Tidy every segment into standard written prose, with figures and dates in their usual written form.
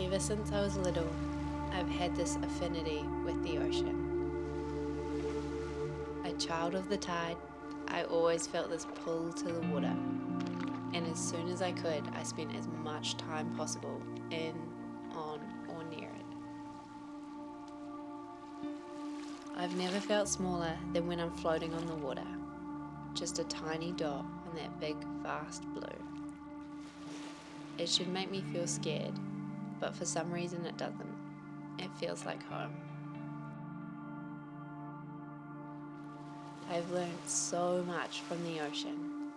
Ever since I was little, I've had this affinity with the ocean. A child of the tide, I always felt this pull to the water, and as soon as I could, I spent as much time possible in, on, or near it. I've never felt smaller than when I'm floating on the water, just a tiny dot on that big, vast blue. It should make me feel scared, but for some reason it doesn't. It feels like home. I've learned so much from the ocean.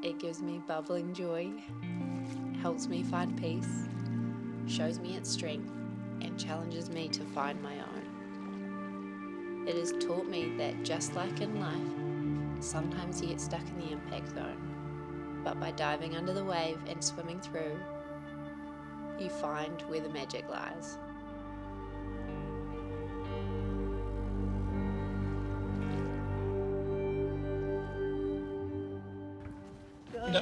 It gives me bubbling joy, helps me find peace, shows me its strength, and challenges me to find my own. It has taught me that just like in life, sometimes you get stuck in the impact zone, but by diving under the wave and swimming through, you find where the magic lies.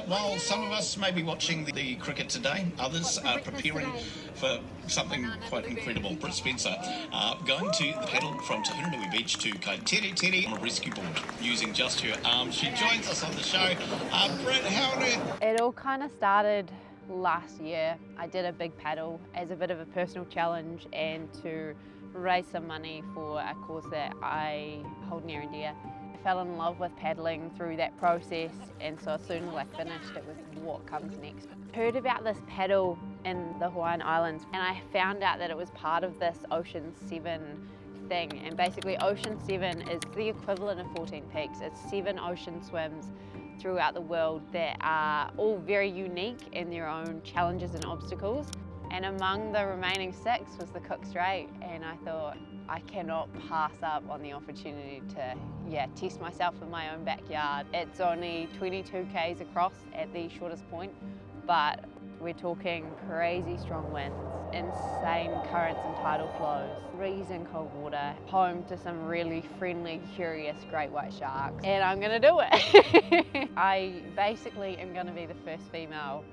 While some of us may be watching the cricket today, others are preparing for something quite incredible. Britt Spencer going to the paddle from Tahunanui Beach to Kaiteri on a rescue board using just her arms. She joins us on the show. Britt, how on earth? It all kind of started last year. I did a big paddle as a bit of a personal challenge and to raise some money for a cause that I hold near and dear. I fell in love with paddling through that process, and so as soon as I finished, it was what comes next. I heard about this paddle in the Hawaiian Islands, and I found out that it was part of this Ocean 7 thing, and basically Ocean 7 is the equivalent of 14 Peaks. It's 7 ocean swims throughout the world that are all very unique in their own challenges and obstacles. And among the remaining 6 was the Cook Strait, and I thought, I cannot pass up on the opportunity to test myself in my own backyard. It's only 22 k's across at the shortest point, but we're talking crazy strong winds, insane currents and tidal flows, freezing cold water, home to some really friendly, curious great white sharks, and I'm gonna do it. I basically am gonna be the first female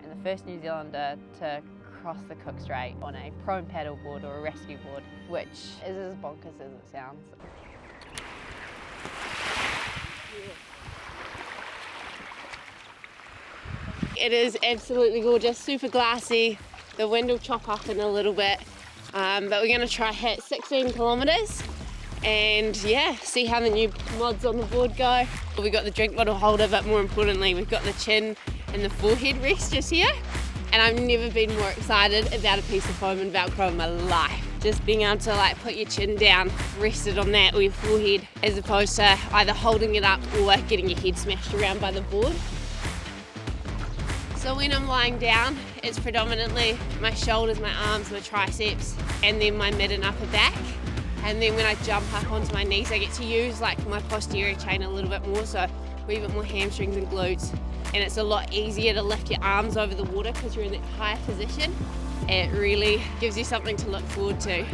and the first New Zealander to cross the Cook Strait on a prone paddle board or a rescue board, which is as bonkers as it sounds. It is absolutely gorgeous, super glassy. The wind will chop up in a little bit, but we're going to try hit 16 kilometres and see how the new mods on the board go. We've got the drink bottle holder, but more importantly, we've got the chin and the forehead rest just here. And I've never been more excited about a piece of foam and Velcro in my life. Just being able to put your chin down, rested on that or your forehead, as opposed to either holding it up or getting your head smashed around by the board. So when I'm lying down, it's predominantly my shoulders, my arms, my triceps, and then my mid and upper back. And then when I jump up onto my knees, I get to use my posterior chain a little bit more, so a wee bit more hamstrings and glutes. And it's a lot easier to lift your arms over the water because you're in that higher position. It really gives you something to look forward to.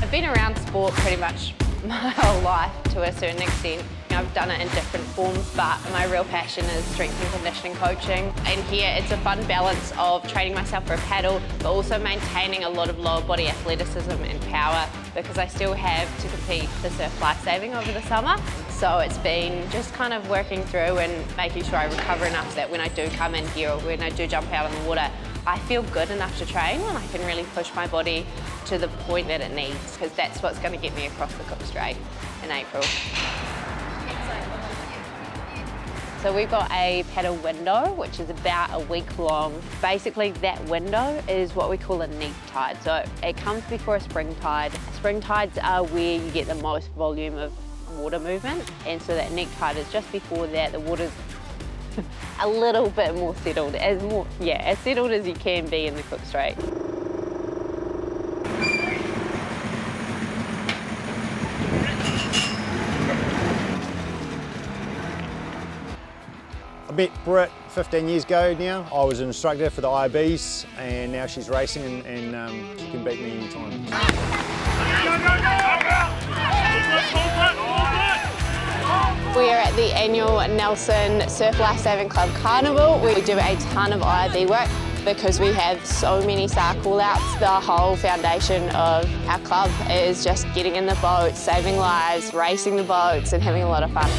I've been around sport pretty much my whole life to a certain extent. I've done it in different forms, but my real passion is strength and conditioning coaching. And here it's a fun balance of training myself for a paddle, but also maintaining a lot of lower body athleticism and power because I still have to compete for surf lifesaving over the summer. So it's been just kind of working through and making sure I recover enough that when I do come in here or when I do jump out on the water, I feel good enough to train and I can really push my body to the point that it needs, because that's what's going to get me across the Cook Strait in April. So we've got a paddle window, which is about a week long. Basically that window is what we call a neap tide. So it comes before a spring tide. Spring tides are where you get the most volume of water movement. And so that neap tide is just before that. The water's a little bit more settled, as settled as you can be in the Cook Strait. I met Britt 15 years ago now. I was an instructor for the IBs, and now she's racing, and she can beat me anytime. We are at the annual Nelson Surf Lifesaving Club Carnival. We do a ton of IB work because we have so many SAR call-outs. The whole foundation of our club is just getting in the boats, saving lives, racing the boats and having a lot of fun.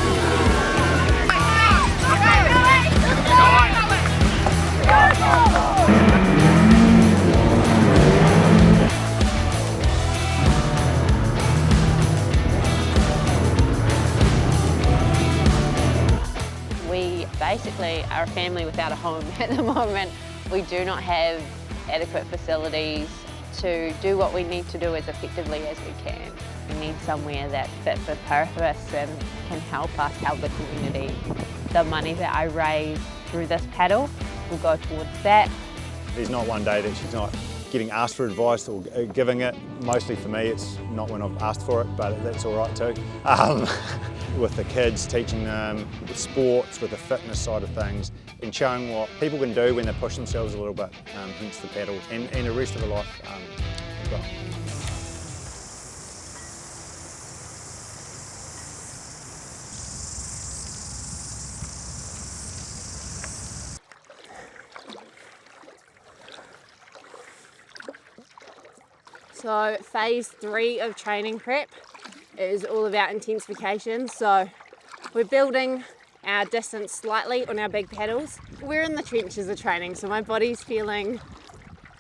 We basically are a family without a home at the moment. We do not have adequate facilities to do what we need to do as effectively as we can. We need somewhere that's fit for purpose and can help us help the community. The money that I raise through this paddle will go towards that. There's not one day that she's not getting asked for advice or giving it. Mostly for me, it's not when I've asked for it, but that's all right too. With the kids, teaching them with sports, with the fitness side of things, and showing what people can do when they push themselves a little bit, hence the paddle, and the rest of the life as well. So phase 3 of training prep is all about intensification. So we're building our distance slightly on our big paddles. We're in the trenches of training, so my body's feeling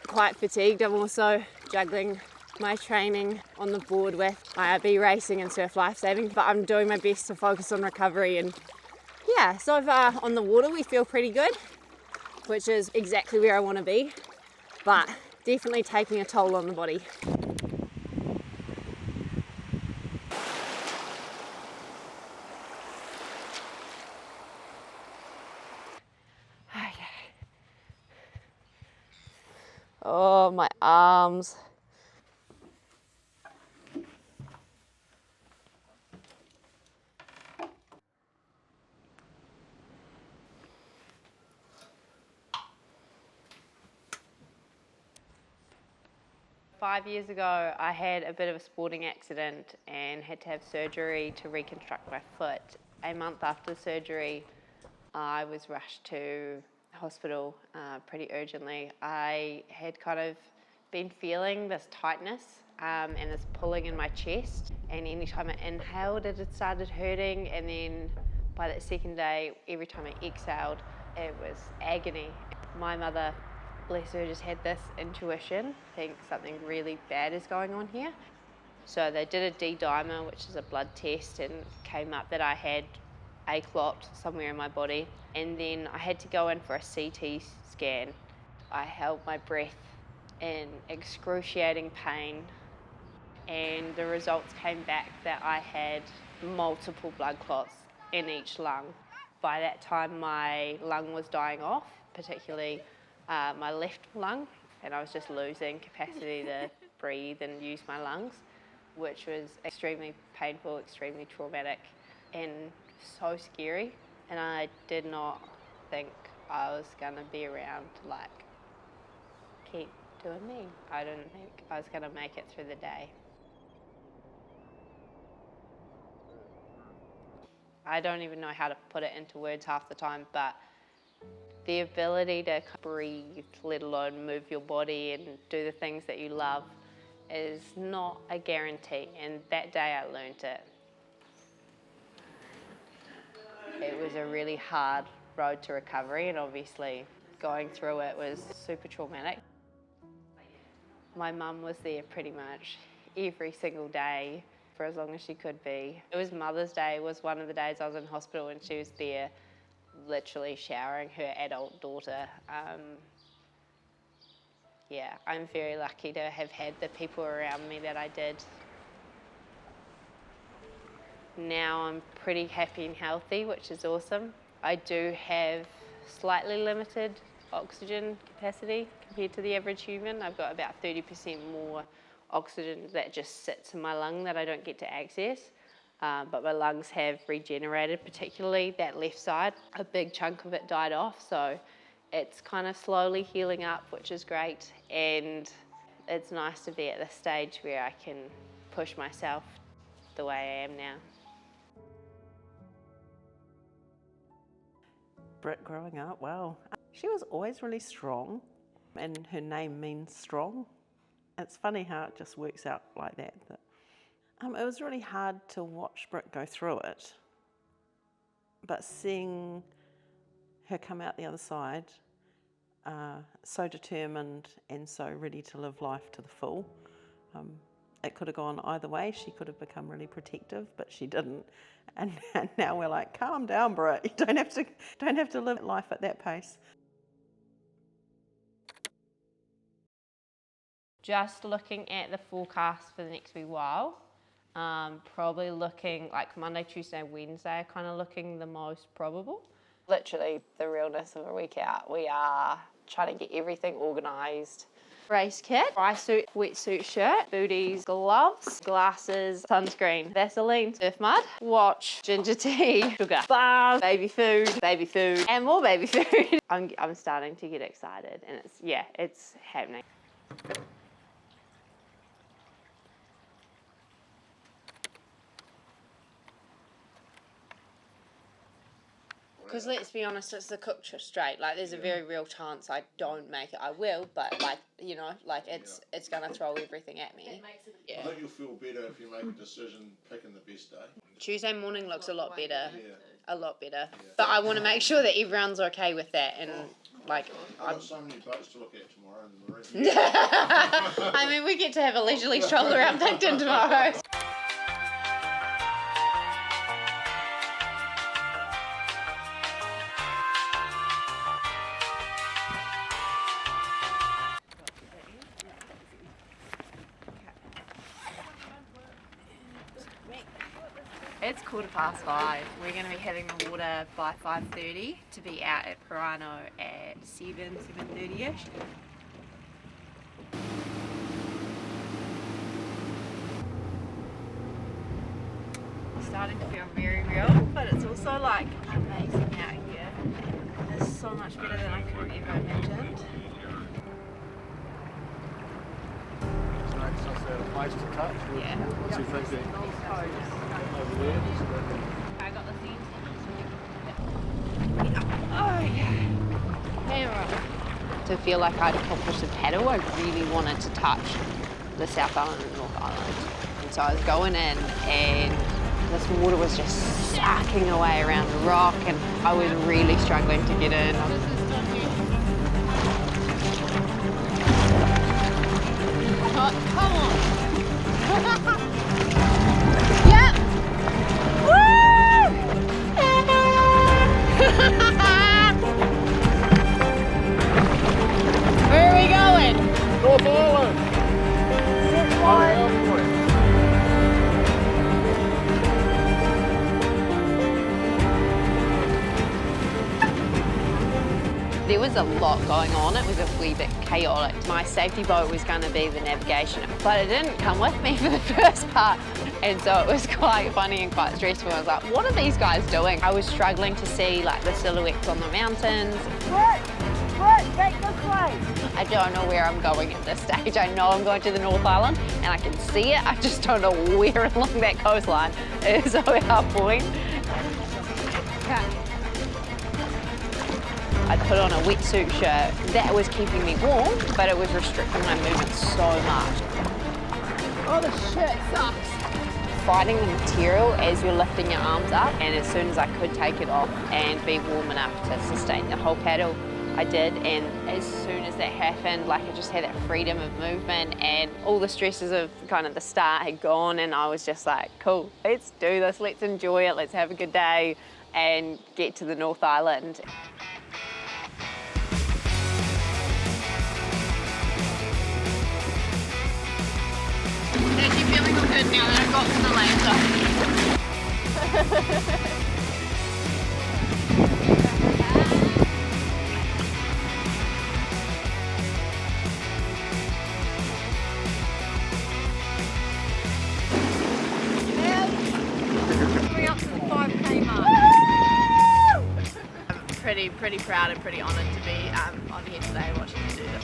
quite fatigued. I'm also juggling my training on the board with IRB racing and surf lifesaving, but I'm doing my best to focus on recovery. And yeah, so far on the water we feel pretty good, which is exactly where I want to be, but definitely taking a toll on the body. Oh, my arms. Five years ago, I had a bit of a sporting accident and had to have surgery to reconstruct my foot. A month after the surgery, I was rushed to hospital pretty urgently. I had kind of been feeling this tightness and this pulling in my chest, and anytime I inhaled it started hurting, and then by that second day, every time I exhaled, it was agony. My mother, bless her, just had this intuition, think something really bad is going on here. So they did a D-dimer, which is a blood test, and came up that I had a clot somewhere in my body. And then I had to go in for a CT scan. I held my breath in excruciating pain, and the results came back that I had multiple blood clots in each lung. By that time, my lung was dying off, particularly my left lung, and I was just losing capacity to breathe and use my lungs, which was extremely painful, extremely traumatic, and so scary. And I did not think I was gonna be around to like keep doing me. I didn't think I was gonna make it through the day. I don't even know how to put it into words half the time, but the ability to breathe, let alone move your body and do the things that you love, is not a guarantee, and that day I learned it. It was a really hard road to recovery, and obviously going through it was super traumatic. My mum was there pretty much every single day for as long as she could be. It was Mother's Day, was one of the days I was in hospital, and she was there literally showering her adult daughter. Yeah, I'm very lucky to have had the people around me that I did. Now I'm pretty happy and healthy, which is awesome. I do have slightly limited oxygen capacity compared to the average human. I've got about 30% more oxygen that just sits in my lung that I don't get to access. but my lungs have regenerated, particularly that left side. A big chunk of it died off, so it's kind of slowly healing up, which is great. And it's nice to be at this stage where I can push myself the way I am now. Britt growing up, well, she was always really strong, and her name means strong. It's funny how it just works out like that. It was really hard to watch Britt go through it, but seeing her come out the other side, so determined and so ready to live life to the full. It could have gone either way. She could have become really protective, but she didn't. And now we're like, calm down, Britt. You don't have to live life at that pace. Just looking at the forecast for the next wee while, probably looking like Monday, Tuesday, Wednesday, kind of looking the most probable. Literally the realness of a week out. We are trying to get everything organised. Race kit, dry suit, wetsuit shirt, booties, gloves, glasses, sunscreen, Vaseline, surf mud, watch, ginger tea, sugar, bars, baby food, and more baby food. I'm starting to get excited, and it's happening. Because let's be honest, it's the Cook Strait. Like, there's a very real chance I don't make it. I will, but it's gonna throw everything at me. I think you'll feel better if you make a decision picking the best day. Tuesday morning looks a lot better. A lot better. But I want to make sure that everyone's okay with that, and I've got so many boats to look at tomorrow in the marine. I mean, we get to have a leisurely stroll around Picton tomorrow. It's 5:15. We're going to be hitting the water by 5:30 to be out at Pirano at 7:30ish. It's starting to feel very real, but it's also like amazing out here. It's so much better than I could have ever imagined. A place to touch. Yeah. What's your thinking? Over there. I got the seat. Oh yeah. Camera. To feel like I'd accomplished the paddle, I really wanted to touch the South Island and North Island. And so I was going in, and this water was just sucking away around the rock, and I was really struggling to get in. Come on. Yep. Woo! Where are we going? North Island. There was a lot going on. It was a wee bit chaotic. My safety boat was going to be the navigation, but it didn't come with me for the first part. And so it was quite funny and quite stressful. I was like, what are these guys doing? I was struggling to see like the silhouettes on the mountains. Britt, take this way. I don't know where I'm going at this stage. I know I'm going to the North Island and I can see it. I just don't know where along that coastline is our point. I put on a wetsuit shirt. That was keeping me warm, but it was restricting my movement so much. Oh, the shirt sucks. Fighting the material as you're lifting your arms up, and as soon as I could take it off and be warm enough to sustain the whole paddle, I did. And as soon as that happened, like I just had that freedom of movement, and all the stresses of kind of the start had gone, and I was just like, cool, let's do this, let's enjoy it, let's have a good day and get to the North Island. I'm actually feeling good now that I've got to the pretty proud and pretty honoured to be on here today watching you do this.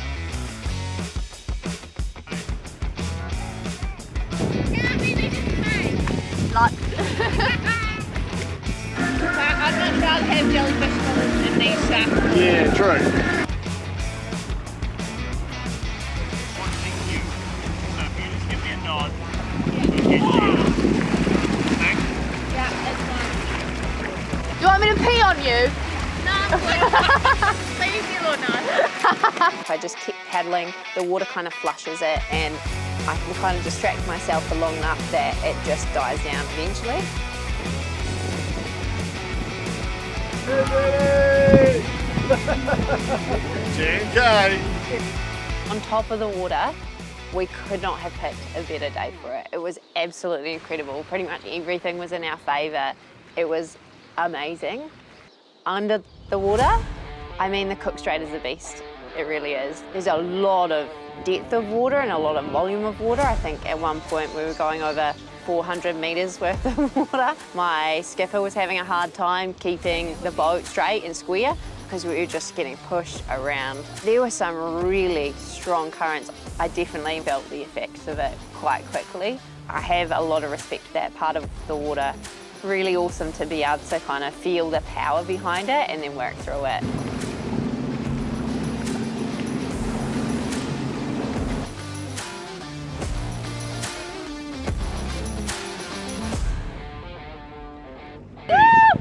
I'd much rather have jellyfish swimmers in these sacks. Yeah, true. Do you want me to pee on you? No, please do or no. I just keep paddling, the water kind of flushes it, and I can kind of distract myself for long enough that it just dies down eventually. On top of the water, we could not have picked a better day for it. It was absolutely incredible. Pretty much everything was in our favour. It was amazing. Under the water, I mean, the Cook Strait is a beast. It really is. There's a lot of depth of water and a lot of volume of water. I think at one point we were going over 400 metres worth of water. My skipper was having a hard time keeping the boat straight and square because we were just getting pushed around. There were some really strong currents. I definitely felt the effects of it quite quickly. I have a lot of respect for that part of the water. Really awesome to be able to kind of feel the power behind it and then work through it.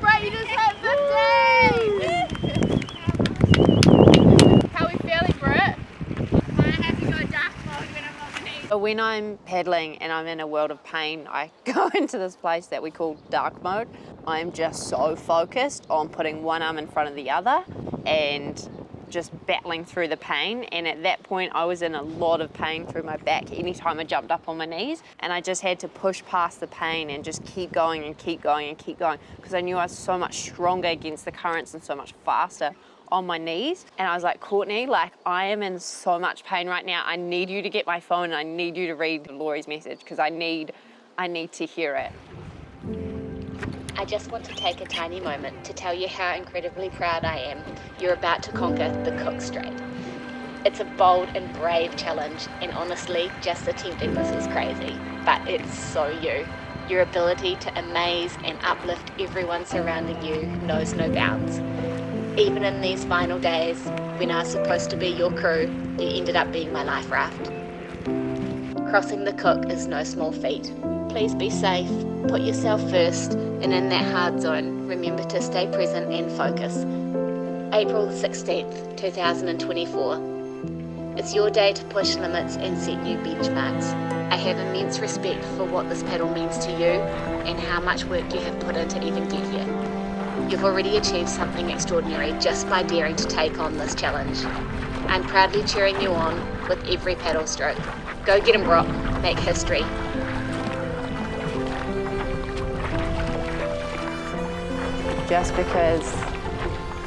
Britt, you just hit 15! How are we feeling, Britt? I have to go dark mode when I'm on my knees. When I'm paddling and I'm in a world of pain, I go into this place that we call dark mode. I'm just so focused on putting one arm in front of the other and just battling through the pain. And at that point, I was in a lot of pain through my back anytime I jumped up on my knees. And I just had to push past the pain and just keep going and keep going and keep going because I knew I was so much stronger against the currents and so much faster on my knees. And I was like, Courtney, like, I am in so much pain right now. I need you to get my phone and I need you to read Laurie's message because I need to hear it. I just want to take a tiny moment to tell you how incredibly proud I am you're about to conquer the Cook Strait. It's a bold and brave challenge, and honestly, just attempting this is crazy, but it's so you. Your ability to amaze and uplift everyone surrounding you knows no bounds. Even in these final days, when I was supposed to be your crew, you ended up being my life raft. Crossing the Cook is no small feat. Please be safe, put yourself first, and in that hard zone, remember to stay present and focus. April 16th, 2024. It's your day to push limits and set new benchmarks. I have immense respect for what this paddle means to you and how much work you have put in to even get here. You've already achieved something extraordinary just by daring to take on this challenge. I'm proudly cheering you on with every paddle stroke. Go get 'em, Brock. Make history. Just because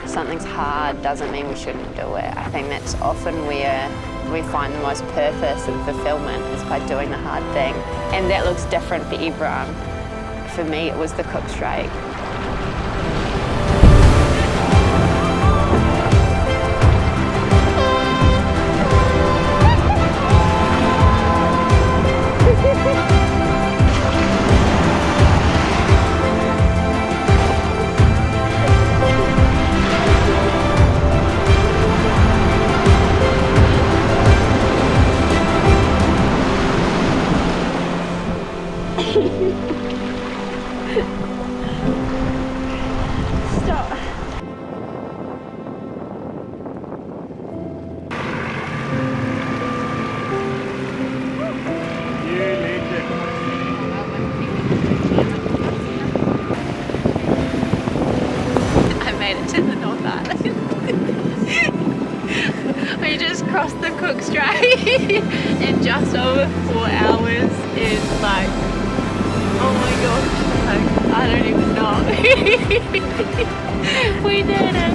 something's hard doesn't mean we shouldn't do it. I think that's often where we find the most purpose and fulfillment is by doing the hard thing. And that looks different for everyone. For me, it was the Cook Strait. We just crossed the Cook Strait in just over 4 hours. It's like, oh my gosh, like, I don't even know. We did it.